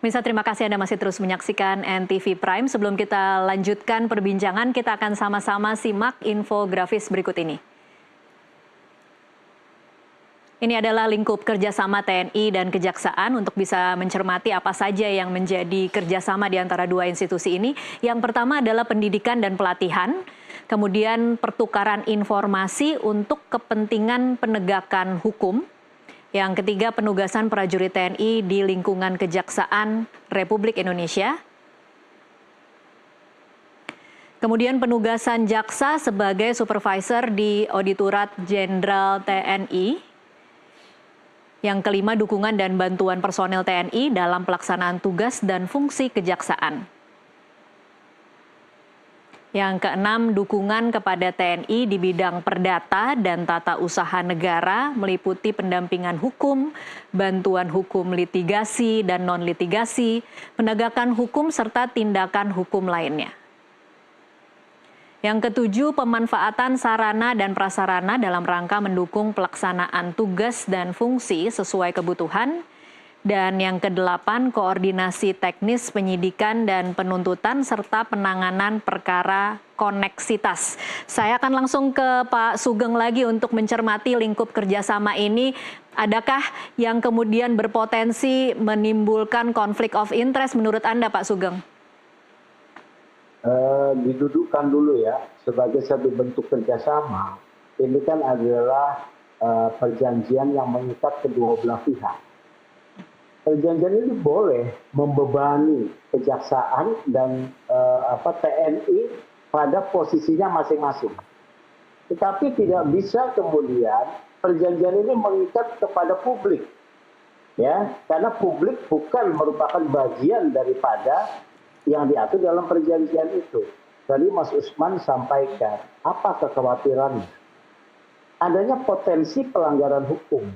Pemirsa, terima kasih Anda masih terus menyaksikan NTV Prime. Sebelum kita lanjutkan perbincangan, kita akan sama-sama simak infografis berikut ini. Ini adalah lingkup kerjasama TNI dan Kejaksaan untuk bisa mencermati apa saja yang menjadi kerjasama di antara dua institusi ini. Yang pertama adalah pendidikan dan pelatihan, kemudian pertukaran informasi untuk kepentingan penegakan hukum. Yang ketiga, penugasan prajurit TNI di lingkungan Kejaksaan Republik Indonesia. Kemudian penugasan jaksa sebagai supervisor di Auditorat Jenderal TNI. Yang kelima, dukungan dan bantuan personel TNI dalam pelaksanaan tugas dan fungsi kejaksaan. Yang keenam, dukungan kepada TNI di bidang perdata dan tata usaha negara meliputi pendampingan hukum, bantuan hukum litigasi dan non-litigasi, penegakan hukum serta tindakan hukum lainnya. Yang ketujuh, pemanfaatan sarana dan prasarana dalam rangka mendukung pelaksanaan tugas dan fungsi sesuai kebutuhan. Dan yang kedelapan, koordinasi teknis penyidikan dan penuntutan serta penanganan perkara koneksitas. Saya akan langsung ke Pak Sugeng lagi untuk mencermati lingkup kerjasama ini. Adakah yang kemudian berpotensi menimbulkan konflik of interest menurut Anda, Pak Sugeng? Didudukkan dulu ya, sebagai satu bentuk kerjasama. Ini kan adalah perjanjian yang mengikat kedua belah pihak. Perjanjian ini boleh membebani kejaksaan dan TNI pada posisinya masing-masing. Tetapi tidak bisa kemudian perjanjian ini mengikat kepada publik. Ya, karena publik bukan merupakan bagian daripada yang diatur dalam perjanjian itu. Tadi Mas Usman sampaikan, apa kekhawatirannya? Adanya potensi pelanggaran hukum.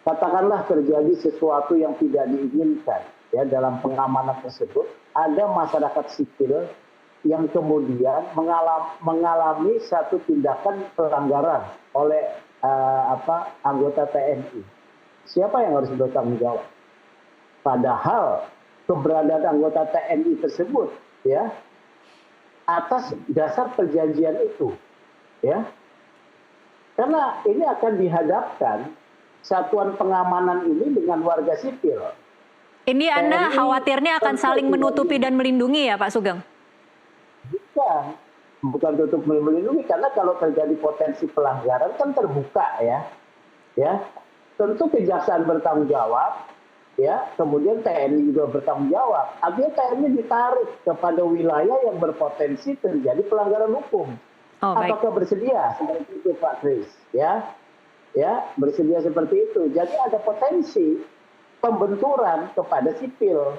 Katakanlah terjadi sesuatu yang tidak diinginkan ya dalam pengamanan tersebut, ada masyarakat sipil yang kemudian mengalami satu tindakan pelanggaran oleh anggota TNI. Siapa yang harus bertanggung jawab? Padahal keberadaan anggota TNI tersebut ya atas dasar perjanjian itu ya, karena ini akan dihadapkan satuan pengamanan ini dengan warga sipil. Ini Anda khawatirnya akan saling menutupi dan melindungi ya Pak Sugeng? Bukan tutup melindungi, karena kalau terjadi potensi pelanggaran kan terbuka ya tentu kejaksaan bertanggung jawab. Ya, kemudian TNI juga bertanggung jawab. Artinya TNI ditarik kepada wilayah yang berpotensi terjadi pelanggaran hukum. Apakah bersedia seperti itu, Pak Kris? Ya, bersedia seperti itu. Jadi ada potensi pembenturan kepada sipil.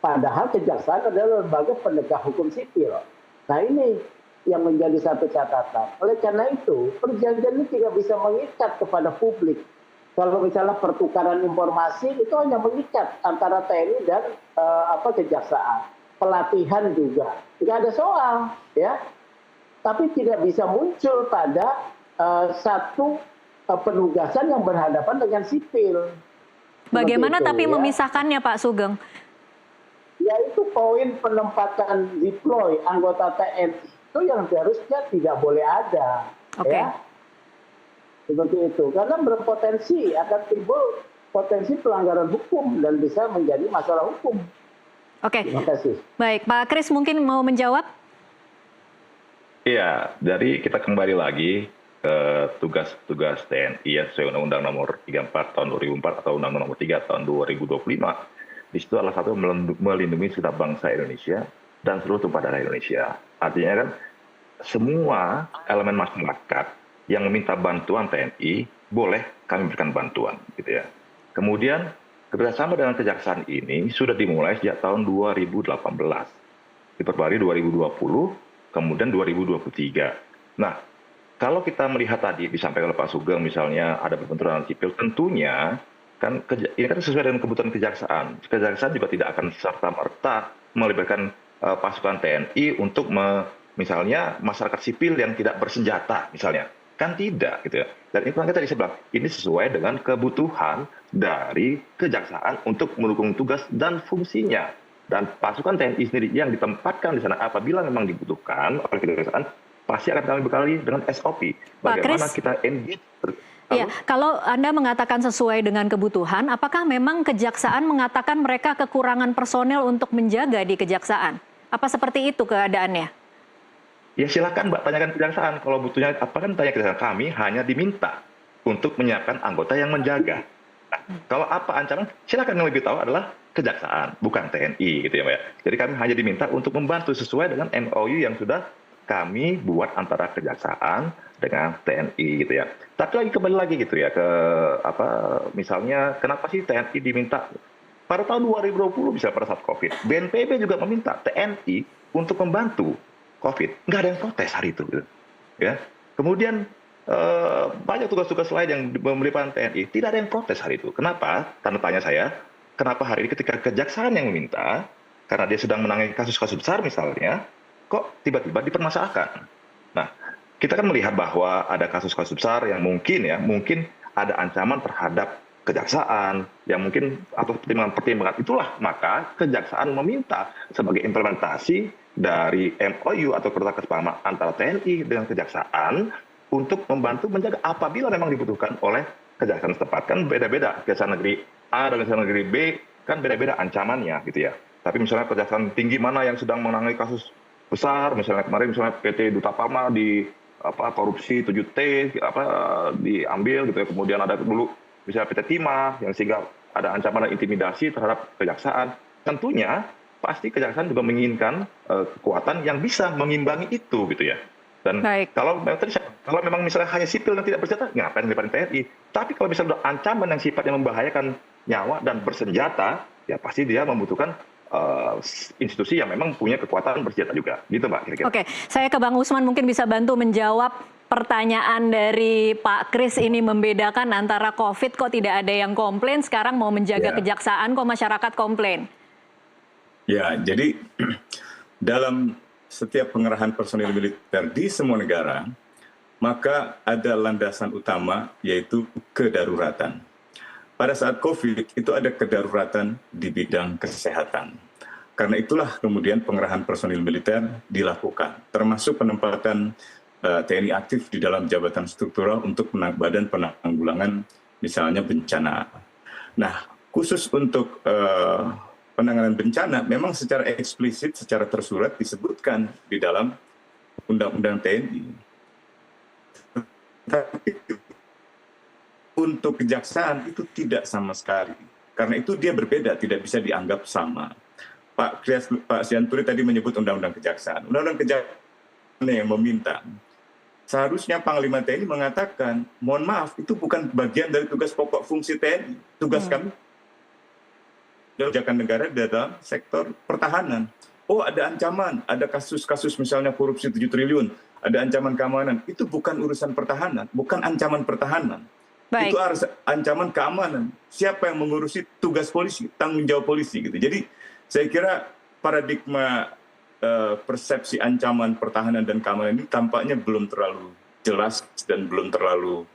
Padahal kejaksaan adalah lembaga penegak hukum sipil. Nah ini yang menjadi satu catatan. Oleh karena itu, perjanjian ini tidak bisa mengikat kepada publik. Kalau misalnya pertukaran informasi itu hanya mengikat antara TNI dan kejaksaan. Pelatihan juga tidak ada soal ya. Tapi tidak bisa muncul pada satu penugasan yang berhadapan dengan sipil. Bagaimana itu, tapi ya memisahkannya Pak Sugeng? Yaitu poin penempatan deploy anggota TNI itu yang seharusnya tidak boleh ada. Ya. Seperti itu, karena berpotensi akan timbul potensi pelanggaran hukum dan bisa menjadi masalah hukum. Terima kasih. Baik, Pak Kris mungkin mau menjawab? Iya, dari kita kembali lagi ke tugas-tugas TNI ya, sesuai Undang-Undang Nomor 34 Tahun 2004 atau Undang-Undang Nomor 3 Tahun 2025. Di situ adalah satu melindungi segenap bangsa Indonesia dan seluruh tumpah darah Indonesia. Artinya kan semua elemen masyarakat yang meminta bantuan TNI, boleh kami berikan bantuan, gitu ya. Kemudian, kerjasama dengan kejaksaan ini sudah dimulai sejak tahun 2018. Diperbarui 2020, kemudian 2023. Nah, kalau kita melihat tadi, disampaikan oleh Pak Sugeng, misalnya ada pembenturan sipil, tentunya, kan ini kan sesuai dengan kebutuhan kejaksaan. Kejaksaan juga tidak akan serta-merta melibatkan pasukan TNI untuk misalnya masyarakat sipil yang tidak bersenjata, misalnya. Kan tidak gitu ya. Dan itu kan tadi saya bilang, ini sesuai dengan kebutuhan dari kejaksaan untuk mendukung tugas dan fungsinya. Dan pasukan TNI sendiri yang ditempatkan di sana apabila memang dibutuhkan oleh kejaksaan, pasti akan kami bekali dengan SOP. Bagaimana Kris, kita engage. ya, kalau Anda mengatakan sesuai dengan kebutuhan, apakah memang kejaksaan mengatakan mereka kekurangan personel untuk menjaga di kejaksaan? Apa seperti itu keadaannya? Ya silakan Mbak tanyakan kejaksaan. Kalau butuhnya apa kan tanya kejaksaan. Kami hanya diminta untuk menyiapkan anggota yang menjaga. Nah, kalau apa ancaman, silakan yang lebih tahu adalah kejaksaan, bukan TNI gitu ya Mbak. Jadi kami hanya diminta untuk membantu sesuai dengan MOU yang sudah kami buat antara kejaksaan dengan TNI gitu ya. Tapi lagi kembali lagi gitu ya ke apa misalnya kenapa sih TNI diminta pada tahun 2020 bisa pada saat COVID. BNPB juga meminta TNI untuk membantu COVID, nggak ada yang protes hari itu, gitu. Ya. Kemudian banyak tugas-tugas lain yang melibatkan TNI, tidak ada yang protes hari itu. Kenapa? Tanda tanya saya, kenapa hari ini ketika kejaksaan yang meminta, karena dia sedang menangani kasus-kasus besar misalnya, kok tiba-tiba dipermasalahkan? Nah, kita kan melihat bahwa ada kasus-kasus besar yang mungkin ada ancaman terhadap kejaksaan yang mungkin atau pertimbangan itulah maka kejaksaan meminta sebagai implementasi dari MOU atau kertas kesepahaman antara TNI dengan kejaksaan untuk membantu menjaga apabila memang dibutuhkan oleh kejaksaan setempat. Kan beda-beda kejaksaan negeri A dan kejaksaan negeri B kan beda-beda ancamannya gitu ya. Tapi misalnya kejaksaan tinggi mana yang sedang menangani kasus besar, misalnya kemarin misalnya PT Duta Pama di korupsi 7T diambil gitu ya. Kemudian ada dulu misalnya PT Timah yang sehingga ada ancaman dan intimidasi terhadap kejaksaan. Tentunya pasti kejaksaan juga menginginkan kekuatan yang bisa mengimbangi itu gitu ya. Dan Baik. kalau memang misalnya hanya sipil dan tidak bersenjata, ngapain melibatkan TNI? Tapi kalau misalnya ancaman yang sifatnya membahayakan nyawa dan bersenjata, ya pasti dia membutuhkan institusi yang memang punya kekuatan bersenjata juga. Gitu Mbak kira-kira. Oke, saya ke Bang Usman mungkin bisa bantu menjawab pertanyaan dari Pak Kris ini membedakan antara COVID kok tidak ada yang komplain, sekarang mau menjaga kejaksaan kok masyarakat komplain. Ya, jadi dalam setiap pengerahan personil militer di semua negara, maka ada landasan utama yaitu kedaruratan. Pada saat COVID itu ada kedaruratan di bidang kesehatan. Karena itulah kemudian pengerahan personil militer dilakukan, termasuk penempatan TNI aktif di dalam jabatan struktural untuk badan penanggulangan misalnya bencana. Nah, khusus untuk penanganan bencana memang secara eksplisit, secara tersurat disebutkan di dalam Undang-Undang TNI. Tapi untuk kejaksaan itu tidak sama sekali. Karena itu dia berbeda, tidak bisa dianggap sama. Pak Sianturi tadi menyebut Undang-Undang Kejaksaan. Undang-Undang Kejaksaan yang meminta. Seharusnya Panglima TNI mengatakan, mohon maaf, itu bukan bagian dari tugas pokok fungsi TNI. Tugas kami kebijakan negara dalam sektor pertahanan. Oh, ada ancaman, ada kasus-kasus misalnya korupsi 7 triliun, ada ancaman keamanan. Itu bukan urusan pertahanan, bukan ancaman pertahanan. Baik. Itu harus ancaman keamanan. Siapa yang mengurusi tugas polisi, tanggung jawab polisi gitu. Jadi saya kira paradigma persepsi ancaman pertahanan dan keamanan ini tampaknya belum terlalu jelas dan belum terlalu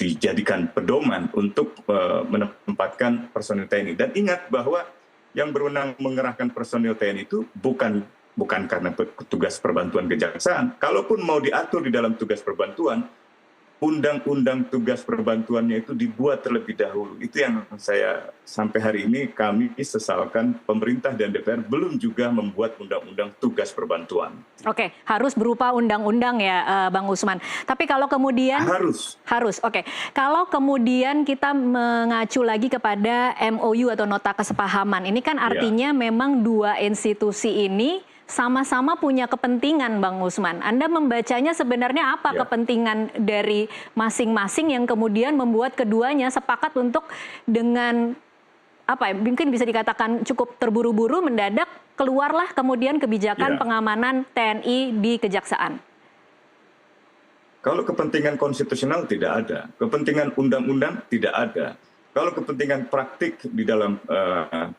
dijadikan pedoman untuk menempatkan personil TNI. Dan ingat bahwa yang berwenang mengerahkan personil TNI itu bukan karena tugas perbantuan kejaksaan. Kalaupun mau diatur di dalam tugas perbantuan, undang-undang tugas perbantuannya itu dibuat terlebih dahulu. Itu yang saya sampai hari ini kami sesalkan pemerintah dan DPR belum juga membuat undang-undang tugas perbantuan. Oke, harus berupa undang-undang ya Bang Usman. Tapi kalau kemudian harus. Oke. Kalau kemudian kita mengacu lagi kepada MOU atau nota kesepahaman, ini kan artinya memang dua institusi ini sama-sama punya kepentingan, Bang Usman. Anda membacanya sebenarnya apa kepentingan dari masing-masing yang kemudian membuat keduanya sepakat untuk dengan mungkin bisa dikatakan cukup terburu-buru mendadak keluarlah kemudian kebijakan pengamanan TNI di kejaksaan. Kalau kepentingan konstitusional tidak ada, kepentingan undang-undang tidak ada. Kalau kepentingan praktik di dalam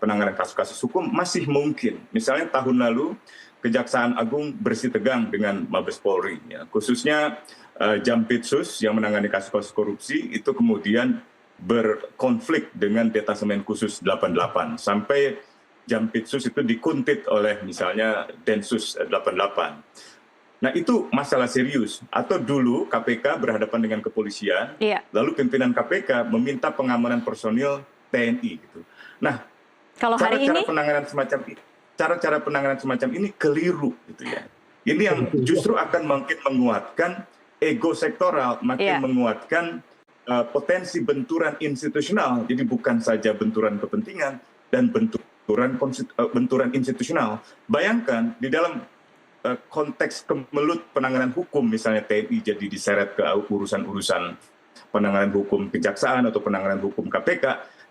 penanganan kasus-kasus hukum masih mungkin. Misalnya tahun lalu Kejaksaan Agung bersih tegang dengan Mabes Polri, ya. Khususnya Jampitsus yang menangani kasus-kasus korupsi itu kemudian berkonflik dengan Detasemen Khusus 88 sampai Jampitsus itu dikuntit oleh misalnya Densus 88. Nah itu masalah serius. Atau dulu KPK berhadapan dengan kepolisian, lalu pimpinan KPK meminta pengamanan personil TNI. Gitu. Nah, kalau hari ini cara-cara penanganan semacam ini keliru, gitu ya. Ini yang justru akan makin menguatkan ego sektoral, makin menguatkan potensi benturan institusional. Jadi bukan saja benturan kepentingan dan benturan institusional. Bayangkan di dalam konteks kemelut penanganan hukum, misalnya TNI jadi diseret ke urusan-urusan penanganan hukum kejaksaan atau penanganan hukum KPK,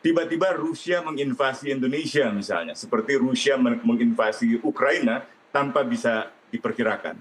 tiba-tiba Rusia menginvasi Indonesia misalnya, seperti Rusia menginvasi Ukraina tanpa bisa diperkirakan.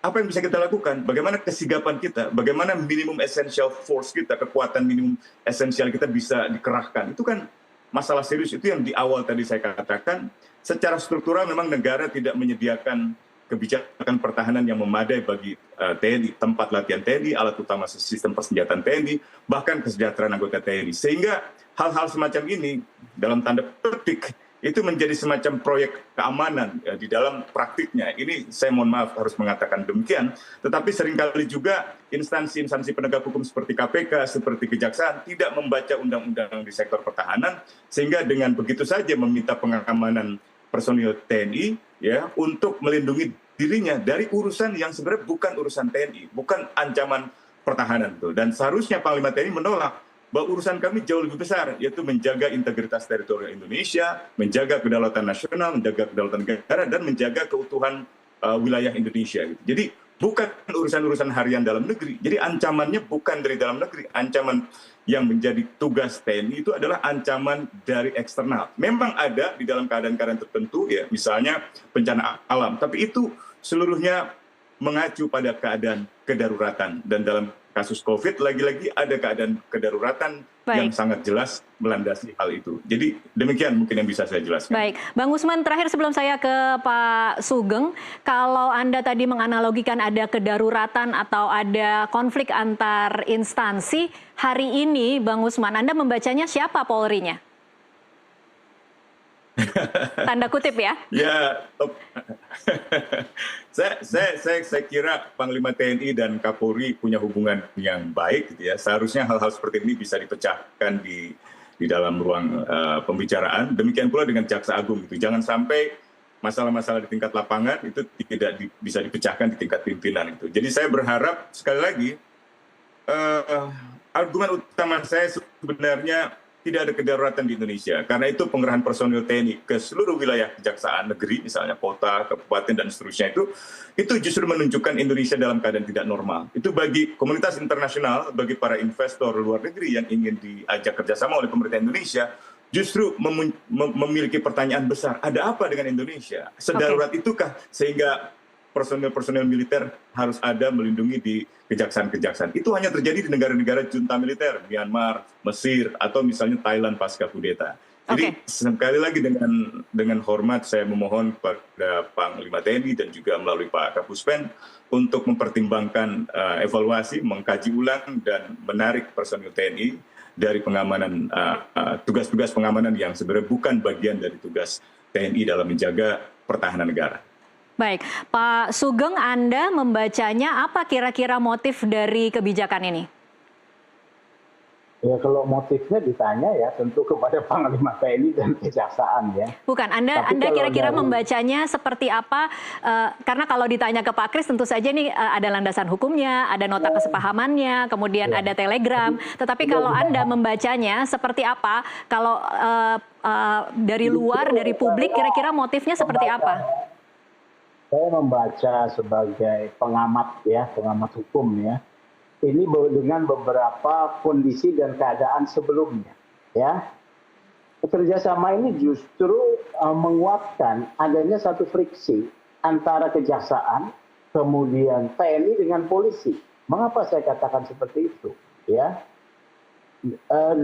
Apa yang bisa kita lakukan? Bagaimana kesigapan kita? Bagaimana minimum essential force kita, kekuatan minimum esensial kita bisa dikerahkan? Itu kan masalah serius. Itu yang di awal tadi saya katakan, secara struktural memang negara tidak menyediakan kebijakan pertahanan yang memadai bagi TNI, tempat latihan TNI, alat utama sistem persenjataan TNI, bahkan kesejahteraan anggota TNI. Sehingga hal-hal semacam ini, dalam tanda petik, itu menjadi semacam proyek keamanan di dalam praktiknya. Ini saya mohon maaf harus mengatakan demikian, tetapi seringkali juga instansi-instansi penegak hukum seperti KPK, seperti Kejaksaan, tidak membaca undang-undang di sektor pertahanan, sehingga dengan begitu saja meminta pengamanan personil TNI ya untuk melindungi dirinya dari urusan yang sebenarnya bukan urusan TNI, bukan ancaman pertahanan tuh. Dan seharusnya Panglima TNI menolak bahwa urusan kami jauh lebih besar, yaitu menjaga integritas teritorial Indonesia, menjaga kedaulatan nasional, menjaga kedaulatan negara, dan menjaga keutuhan wilayah Indonesia. Jadi bukan urusan-urusan harian dalam negeri. Jadi ancamannya bukan dari dalam negeri. Ancaman yang menjadi tugas TNI itu adalah ancaman dari eksternal. Memang ada di dalam keadaan-keadaan tertentu, ya, misalnya bencana alam. Tapi itu seluruhnya mengacu pada keadaan kedaruratan. Dan dalam kasus COVID lagi-lagi ada keadaan kedaruratan yang sangat jelas melandasi hal itu. Jadi demikian mungkin yang bisa saya jelaskan. Baik, Bang Usman, terakhir sebelum saya ke Pak Sugeng, kalau Anda tadi menganalogikan ada kedaruratan atau ada konflik antar instansi, hari ini Bang Usman, Anda membacanya siapa Polri-nya? Tanda kutip ya? Ya, saya kira Panglima TNI dan Kapolri punya hubungan yang baik, gitu ya. Seharusnya hal-hal seperti ini bisa dipecahkan di dalam ruang pembicaraan. Demikian pula dengan Jaksa Agung, gitu. Jangan sampai masalah-masalah di tingkat lapangan itu tidak bisa dipecahkan di tingkat pimpinan itu. Jadi saya berharap sekali lagi argumen utama saya sebenarnya tidak ada kedaruratan di Indonesia. Karena itu pengerahan personil TNI ke seluruh wilayah kejaksaan negeri, misalnya kota, kabupaten, dan seterusnya itu justru menunjukkan Indonesia dalam keadaan tidak normal. Itu bagi komunitas internasional, bagi para investor luar negeri yang ingin diajak kerjasama oleh pemerintah Indonesia, justru memiliki pertanyaan besar, ada apa dengan Indonesia? Sedarurat itukah sehingga personil-personil militer harus ada melindungi di kejaksaan-kejaksaan. Itu hanya terjadi di negara-negara junta militer, Myanmar, Mesir, atau misalnya Thailand pasca kudeta. Jadi sekali lagi dengan hormat saya memohon kepada Panglima TNI dan juga melalui Pak Kapuspen untuk mempertimbangkan evaluasi, mengkaji ulang dan menarik personil TNI dari pengamanan tugas-tugas pengamanan yang sebenarnya bukan bagian dari tugas TNI dalam menjaga pertahanan negara. Baik, Pak Sugeng, Anda membacanya apa kira-kira motif dari kebijakan ini? Ya kalau motifnya ditanya ya tentu kepada Panglima TNI dan Kejaksaan ya. Bukan, Anda kira-kira membacanya seperti apa? Karena kalau ditanya ke Pak Kris tentu saja ini ada landasan hukumnya, ada nota kesepahamannya, kemudian ada telegram. Tetapi kalau Anda membacanya seperti apa? Kalau dari luar, dari publik, kira-kira motifnya seperti apa? Saya membaca sebagai pengamat ya, pengamat hukum ya. Ini dengan beberapa kondisi dan keadaan sebelumnya ya. Kerjasama ini justru menguatkan adanya satu friksi antara kejaksaan kemudian TNI dengan polisi. Mengapa saya katakan seperti itu ya?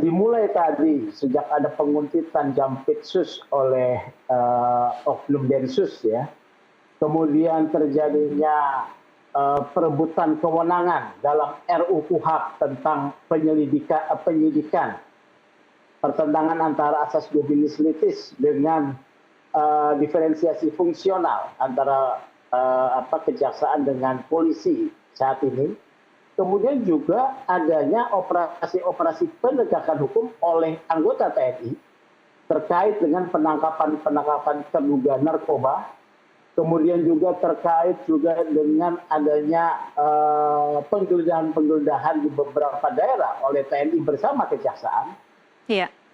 Dimulai tadi sejak ada penguntitan Jampitsus oleh oknum Densus ya. Kemudian terjadinya perebutan kewenangan dalam RUU KUHP tentang penyidikan pertentangan antara asas juridis litis dengan diferensiasi fungsional antara kejaksaan dengan polisi saat ini. Kemudian juga adanya operasi-operasi penegakan hukum oleh anggota TNI terkait dengan penangkapan terduga narkoba, kemudian juga terkait juga dengan adanya penggeledahan di beberapa daerah oleh TNI bersama kejaksaan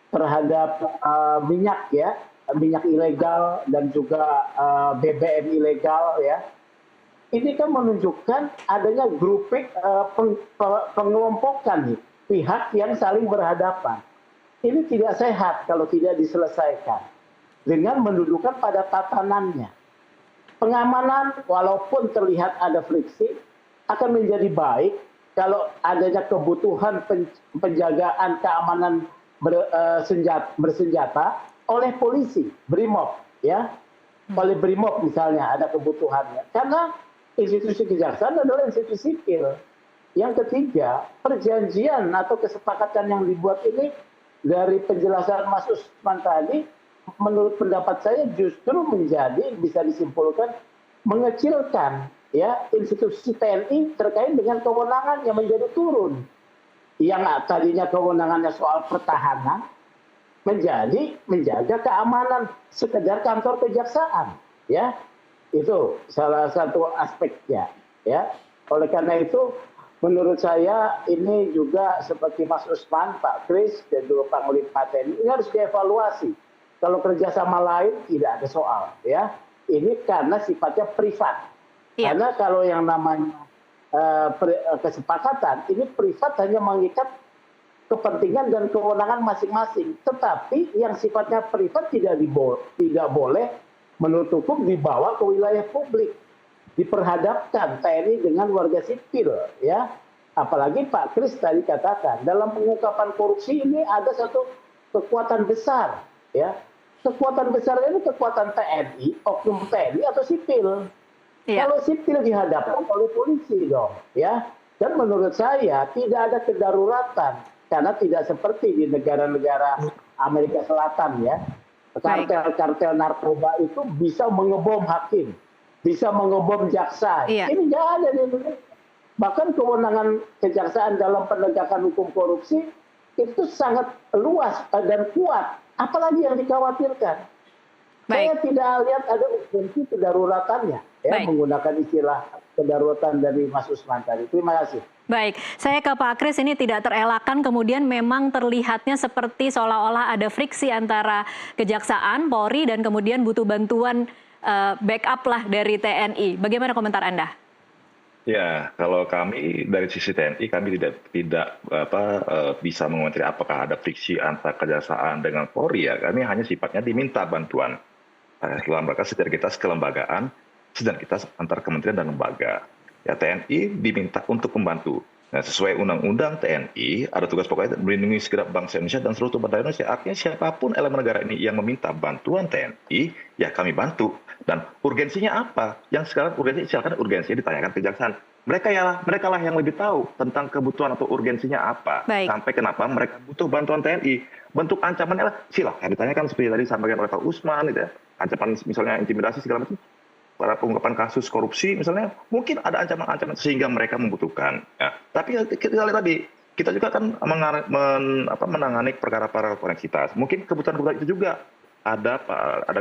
terhadap minyak ilegal dan juga BBM ilegal ya. Ini kan menunjukkan adanya grouping pengelompokan pihak yang saling berhadapan. Ini tidak sehat kalau tidak diselesaikan dengan mendudukan pada tatanannya. Pengamanan walaupun terlihat ada friksi akan menjadi baik kalau adanya kebutuhan penjagaan keamanan bersenjata oleh polisi, BRIMOB ya. Oleh BRIMOB misalnya ada kebutuhannya. Karena institusi kejaksaan adalah institusi sipil. Yang ketiga, perjanjian atau kesepakatan yang dibuat ini dari penjelasan Mas Usman tadi, menurut pendapat saya justru menjadi bisa disimpulkan mengecilkan ya institusi TNI terkait dengan kewenangan yang menjadi turun. Yang tadinya kewenangannya soal pertahanan menjadi menjaga keamanan sekedar kantor kejaksaan ya. Itu salah satu aspeknya ya. Oleh karena itu menurut saya ini juga seperti Mas Usman, Pak Kris dan juga Pak Panglima TNI ini harus dievaluasi. Kalau kerjasama lain tidak ada soal ya. Ini karena sifatnya privat. Karena kalau yang namanya kesepakatan ini privat hanya mengikat kepentingan dan kewenangan masing-masing. Tetapi yang sifatnya privat tidak boleh menurut hukum dibawa ke wilayah publik, diperhadapkan TNI dengan warga sipil ya. Apalagi Pak Kris tadi katakan dalam pengungkapan korupsi ini ada satu kekuatan besar ya. Kekuatan besar ini kekuatan TNI, oknum TNI atau sipil. Kalau sipil dihadapkan oleh polisi dong ya. Dan menurut saya tidak ada kedaruratan karena tidak seperti di negara-negara Amerika Selatan ya. Kartel-kartel narkoba itu bisa mengebom hakim, bisa mengebom jaksa. Ini nggak ada di Indonesia. Bahkan kewenangan kejaksaan dalam penegakan hukum korupsi itu sangat luas dan kuat. Apalagi yang dikhawatirkan. Saya tidak lihat ada urgensi kedaruratannya. Ya, menggunakan istilah kedaruratan dari Mas Usman tadi. Terima kasih. Baik, saya ke Pak Kris, ini tidak terelakkan kemudian memang terlihatnya seperti seolah-olah ada friksi antara Kejaksaan, Polri, dan kemudian butuh bantuan backup lah dari TNI. Bagaimana komentar Anda? Ya, kalau kami dari sisi TNI kami tidak bisa mengomentari apakah ada friksi antara Kejaksaan dengan Polri ya. Kami hanya sifatnya diminta bantuan dalam rangka sinergitas kelembagaan, sinergitas antar kementerian dan lembaga. Ya, TNI diminta untuk membantu. Nah, sesuai Undang-Undang TNI, ada tugas pokoknya melindungi segenap bangsa Indonesia dan seluruh tumpah darah Indonesia. Artinya siapapun elemen negara ini yang meminta bantuan TNI, ya kami bantu. Dan urgensinya apa? Yang sekarang silakan urgensinya ditanyakan kejaksaan. Mereka lah yang lebih tahu tentang kebutuhan atau urgensinya apa. Sampai kenapa mereka butuh bantuan TNI. Bentuk ancamannya lah, silakan ditanyakan seperti tadi disampaikan oleh Pak Usman, gitu ya. Ancaman misalnya intimidasi segala macam. Para pengungkapan kasus korupsi misalnya mungkin ada ancaman-ancaman sehingga mereka membutuhkan. Ya. Tapi kita lihat tadi kita juga kan menangani perkara-perkara koneksitas. Mungkin kebutuhan-kebutuhan itu juga ada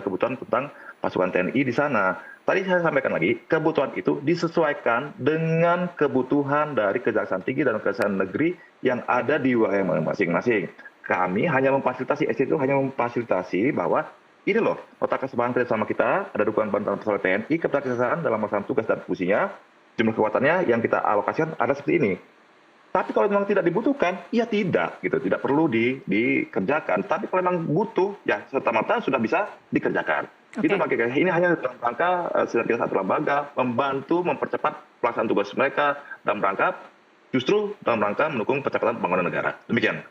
kebutuhan tentang pasukan TNI di sana. Tadi saya sampaikan lagi kebutuhan itu disesuaikan dengan kebutuhan dari Kejaksaan Tinggi dan Kejaksaan Negeri yang ada di wilayah masing-masing. Kami hanya memfasilitasi bahwa ini loh, nota kesepakatan sama kita, ada dukungan bantuan personel TNI kepada Kejaksaan dalam melaksanakan tugas dan fungsinya, jumlah kekuatannya yang kita alokasikan ada seperti ini. Tapi kalau memang tidak dibutuhkan, ya tidak, gitu, tidak perlu dikerjakan. Tapi kalau memang butuh, ya serta-merta sudah bisa dikerjakan. Itu makanya ini hanya dalam rangka sinergitas satu lembaga membantu mempercepat pelaksanaan tugas mereka dalam rangka mendukung percepatan pembangunan negara. Demikian.